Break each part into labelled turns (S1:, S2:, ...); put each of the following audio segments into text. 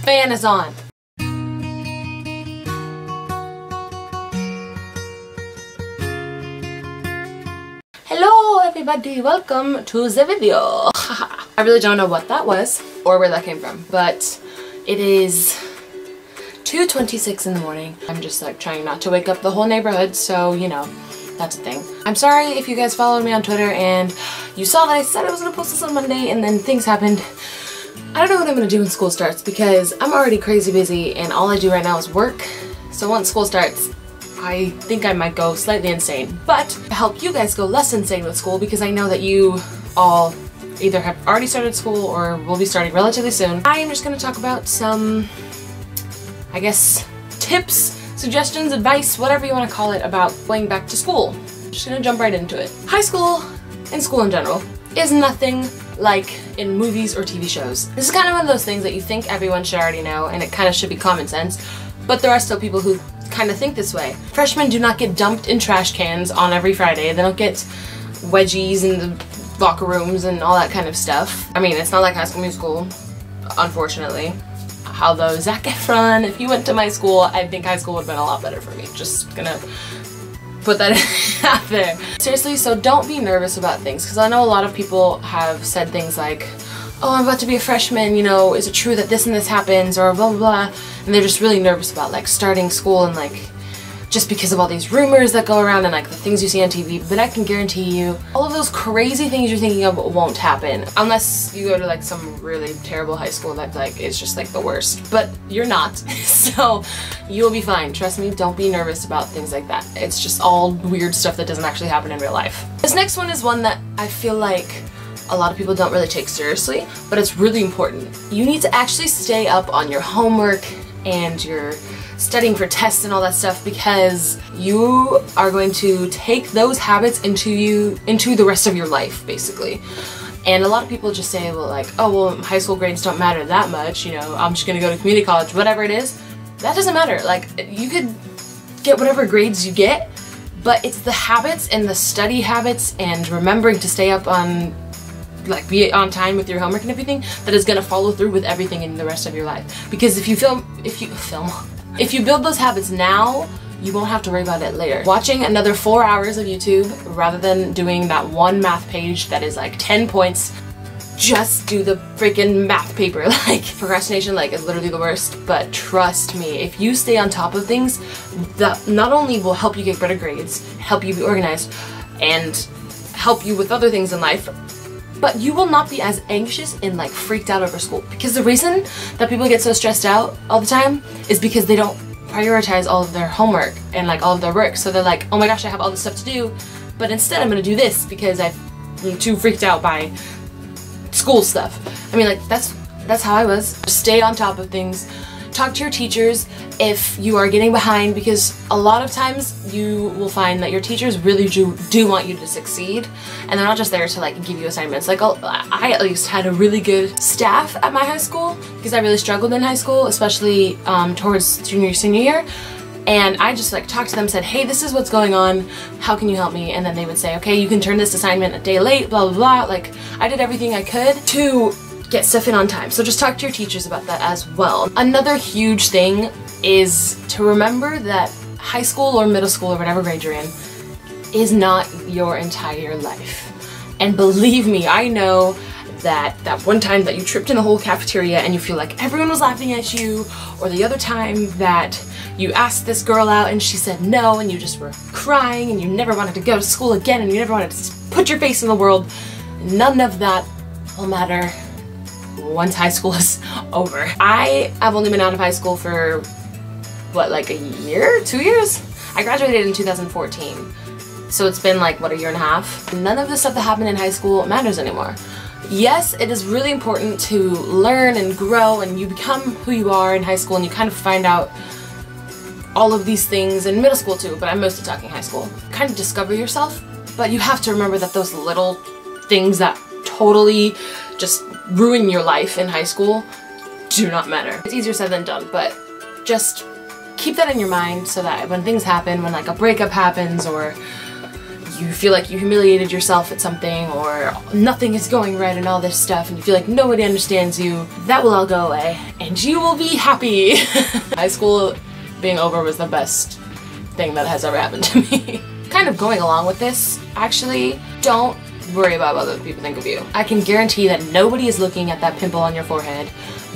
S1: fan is on. Hello everybody, welcome to the video. I really don't know what that was or where that came from, but it is 2:26 in the morning. I'm just like trying not to wake up the whole neighborhood, so you know, that's a thing. I'm sorry if you guys followed me on Twitter and you saw that I said I was gonna post this on Monday and then things happened. I don't know what I'm gonna do when school starts because I'm already crazy busy and all I do right now is work. So once school starts, I think I might go slightly insane. But to help you guys go less insane with school, because I know that you all either have already started school or will be starting relatively soon, I am just gonna talk about some, I guess, tips, suggestions, advice, whatever you want to call it, about going back to school. I'm just gonna jump right into it. High school, and school in general, is nothing like in movies or TV shows. This is kind of one of those things that you think everyone should already know, and it kind of should be common sense, but there are still people who kind of think this way. Freshmen do not get dumped in trash cans on every Friday. They don't get wedgies in the locker rooms and all that kind of stuff. I mean, it's not like High School Musical, unfortunately. Although Zac Efron, if you went to my school, I think high school would have been a lot better for me. Just gonna put that out there. Seriously, so don't be nervous about things, because I know a lot of people have said things like, oh, I'm about to be a freshman, you know, is it true that this and this happens, or blah blah blah, and they're just really nervous about like starting school, and like just because of all these rumors that go around and like the things you see on TV. But I can guarantee you all of those crazy things you're thinking of won't happen unless you go to like some really terrible high school that like is just like the worst, but you're not. So you'll be fine, trust me. Don't be nervous about things like that. It's just all weird stuff that doesn't actually happen in real life. This next one is one that I feel like a lot of people don't really take seriously, but it's really important. You need to actually stay up on your homework and your studying for tests and all that stuff, because you are going to take those habits into the rest of your life, basically. And a lot of people just say, well, like, oh, well, high school grades don't matter that much, you know, I'm just gonna go to community college, whatever it is. That doesn't matter. Like, you could get whatever grades you get, but it's the habits and the study habits and remembering to stay up on, like, be on time with your homework and everything, that is gonna follow through with everything in the rest of your life. Because if you build those habits now, you won't have to worry about it later. Watching another 4 hours of YouTube rather than doing that one math page that is like 10 points, just do the freaking math paper. Like, procrastination like is literally the worst, but trust me, if you stay on top of things, that not only will help you get better grades, help you be organized, and help you with other things in life, but you will not be as anxious and like freaked out over school. Because the reason that people get so stressed out all the time is because they don't prioritize all of their homework and like all of their work. So they're like, oh my gosh, I have all this stuff to do, but instead I'm gonna do this because I'm too freaked out by school stuff. I mean, like, that's how I was. Just stay on top of things. Talk to your teachers if you are getting behind, because a lot of times you will find that your teachers really do want you to succeed, and they're not just there to like give you assignments. Like, I at least had a really good staff at my high school because I really struggled in high school, especially towards junior, senior year. And I just like talked to them, said, hey, this is what's going on, how can you help me? And then they would say, okay, you can turn this assignment a day late, blah blah blah. Like, I did everything I could to get stuff in on time. So just talk to your teachers about that as well. Another huge thing is to remember that high school or middle school or whatever grade you're in is not your entire life. And believe me, I know that one time that you tripped in the whole cafeteria and you feel like everyone was laughing at you, or the other time that you asked this girl out and she said no and you just were crying and you never wanted to go to school again and you never wanted to put your face in the world, none of that will matter once high school is over. I have only been out of high school for, what, like a year? 2 years? I graduated in 2014. So it's been like, what, a year and a half? None of the stuff that happened in high school matters anymore. Yes, it is really important to learn and grow, and you become who you are in high school, and you kind of find out all of these things in middle school too, but I'm mostly talking high school. Kind of discover yourself, but you have to remember that those little things that totally just ruin your life in high school do not matter. It's easier said than done, but just keep that in your mind so that when things happen, when like a breakup happens or you feel like you humiliated yourself at something, or nothing is going right and all this stuff, and you feel like nobody understands you, that will all go away and you will be happy. High school being over was the best thing that has ever happened to me. Kind of going along with this, actually, don't worry about what other people think of you. I can guarantee that nobody is looking at that pimple on your forehead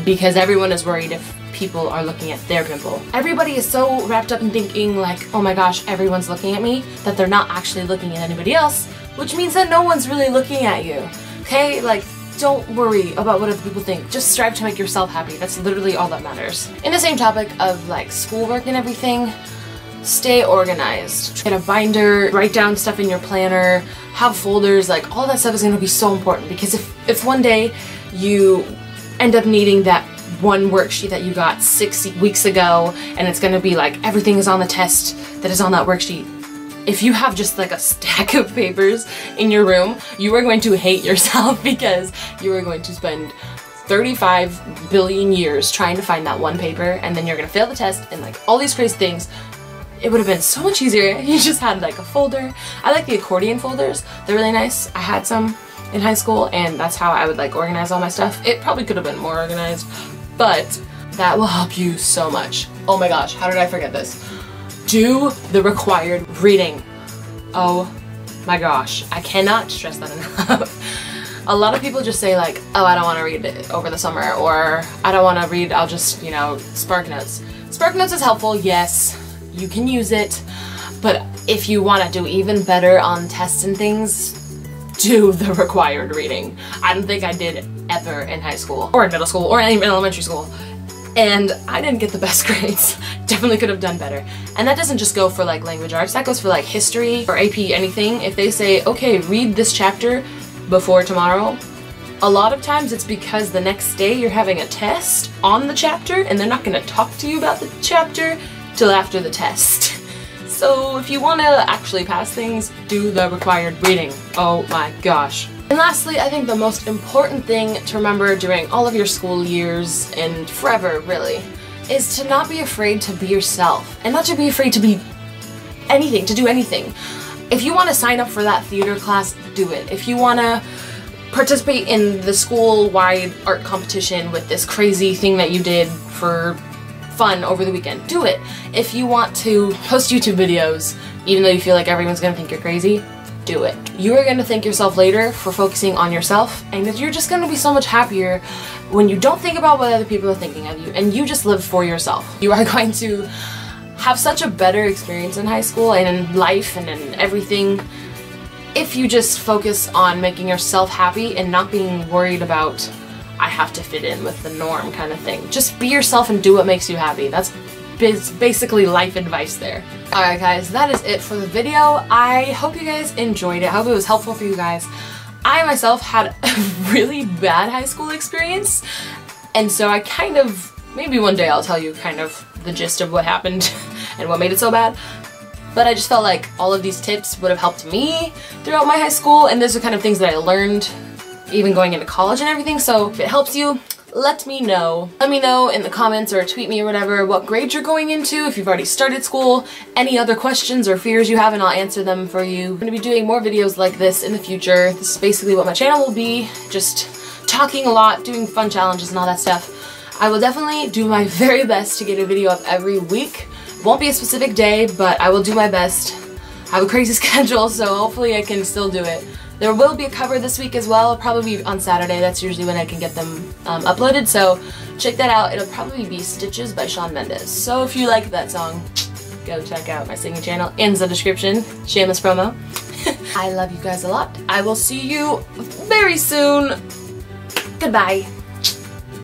S1: because everyone is worried if people are looking at their pimple. Everybody is so wrapped up in thinking like, oh my gosh, everyone's looking at me, that they're not actually looking at anybody else, which means that no one's really looking at you. Okay? Like, don't worry about what other people think. Just strive to make yourself happy. That's literally all that matters. In the same topic of like schoolwork and everything, stay organized. Get a binder, write down stuff in your planner, have folders, like all that stuff is going to be so important, because if one day you end up needing that one worksheet that you got 6 weeks ago and it's going to be like everything is on the test that is on that worksheet, if you have just like a stack of papers in your room, you are going to hate yourself because you are going to spend 35 billion years trying to find that one paper, and then you're going to fail the test and like all these crazy things. It would have been so much easier if you just had like a folder. I like the accordion folders. They're really nice. I had some in high school and that's how I would like organize all my stuff. It probably could have been more organized, but that will help you so much. Oh my gosh, how did I forget this? Do the required reading. Oh my gosh, I cannot stress that enough. A lot of people just say like, oh, I don't want to read it over the summer, or I don't want to read, I'll just, you know, Spark Notes. Spark Notes is helpful, yes. You can use it, but if you want to do even better on tests and things, do the required reading. I don't think I did ever in high school, or in middle school, or in elementary school, and I didn't get the best grades. Definitely could have done better. And that doesn't just go for like language arts, that goes for like history or AP anything. If they say, okay, read this chapter before tomorrow, a lot of times it's because the next day you're having a test on the chapter and they're not going to talk to you about the chapter till after the test. So if you want to actually pass things, do the required reading. Oh my gosh. And lastly, I think the most important thing to remember during all of your school years, and forever really, is to not be afraid to be yourself, and not to be afraid to be anything, to do anything. If you want to sign up for that theater class, do it. If you want to participate in the school-wide art competition with this crazy thing that you did for fun over the weekend, do it. If you want to post YouTube videos, even though you feel like everyone's gonna think you're crazy, do it. You are gonna thank yourself later for focusing on yourself, and that you're just gonna be so much happier when you don't think about what other people are thinking of you, and you just live for yourself. You are going to have such a better experience in high school and in life and in everything if you just focus on making yourself happy and not being worried about, I have to fit in with the norm kind of thing. Just be yourself and do what makes you happy. That's basically life advice there. Alright guys, that is it for the video. I hope you guys enjoyed it. I hope it was helpful for you guys. I myself had a really bad high school experience, and so I kind of, maybe one day I'll tell you kind of the gist of what happened and what made it so bad. But I just felt like all of these tips would have helped me throughout my high school, and those are kind of things that I learned even going into college and everything, so if it helps you, let me know. Let me know in the comments or tweet me or whatever what grade you're going into, if you've already started school, any other questions or fears you have, and I'll answer them for you. I'm going to be doing more videos like this in the future. This is basically what my channel will be, just talking a lot, doing fun challenges and all that stuff. I will definitely do my very best to get a video up every week. Won't be a specific day, but I will do my best. I have a crazy schedule, so hopefully I can still do it. There will be a cover this week as well, probably on Saturday. That's usually when I can get them uploaded, so check that out. It'll probably be Stitches by Shawn Mendes. So if you like that song, go check out my singing channel in the description. Shameless promo. I love you guys a lot. I will see you very soon. Goodbye.